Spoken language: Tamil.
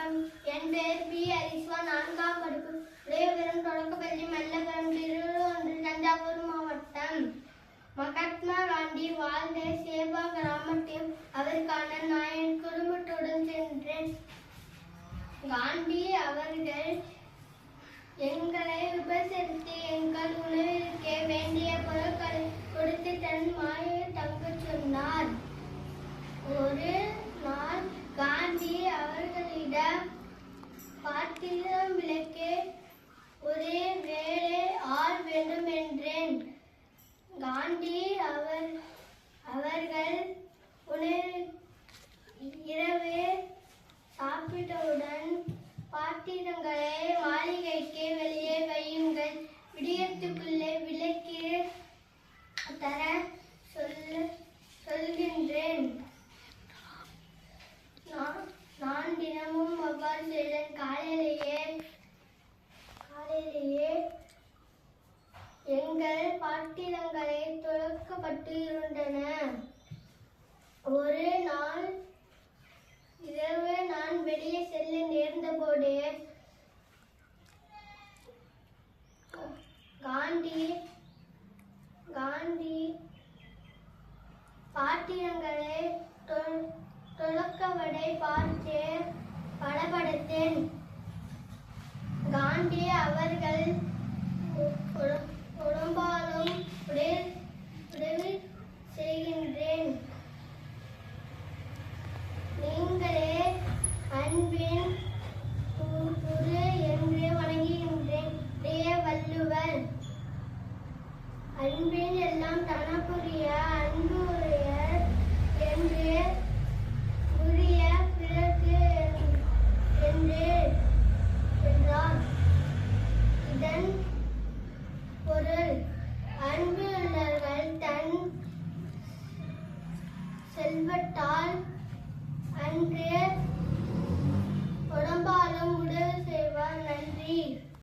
வணக்கம். என் பெயர் பி. அரிஸ்வா. 4ஆம் வகுப்பு. உதயபுரம் தொடக்கப்பள்ளி மல்லபுரம் திருவள்ளூர் தஞ்சாவூர் மாவட்டம். மகாத்மா காந்தி வாழ்ந்த சேவா கிராமத்தில் அவருக்கான நான் என் குடும்பத்துடன் சென்றேன். காந்தி அவர்கள் எங்களை உபசரித்து எங்கள் உணவிற்கு வேண்டிய பொருட்களை கொடுத்து தன் மாயை தங்கச் சொன்னார். ஒரு நாள் காந்தி அவர்களிடம் பாத்திரம் விளக்க ஒரே வேளை ஆள் வேண்டும் என்றேன். காந்தி அவர்கள் இரவு சாப்பிட்டவுடன் பாத்திரங்களை மாளிகைக்கு வெளியே வையுங்கள், விடியத்துக்குள்ளே விளக்கி தர சொல்கின்றேன். நான் தினமும் அவ்வாறு செய்தேன். காலையிலேயே எங்கள் பாத்திரங்களை துலக்கப்பட்டு இருந்தன. ஒரு நாள் இரவு நான் வெளியே செல்ல நேர்ந்தபோது காந்தி பாத்திரங்களை துலக்கவதை பார்த்து படபடத்தேன். காந்தி அவர்கள் உடம்பாலும் உதவி செய்கின்றேன். நீங்களே அன்பின் குரு என்று வணங்குகின்றேன். வள்ளுவர். அன்பின் எல்லாம் தனக்குரிய அன்பு உடையர் என்று உரிய பிறகு என்று என்றார். இதன் பொருள் அன்புள்ளவர்கள் தன் செல்வத்தால்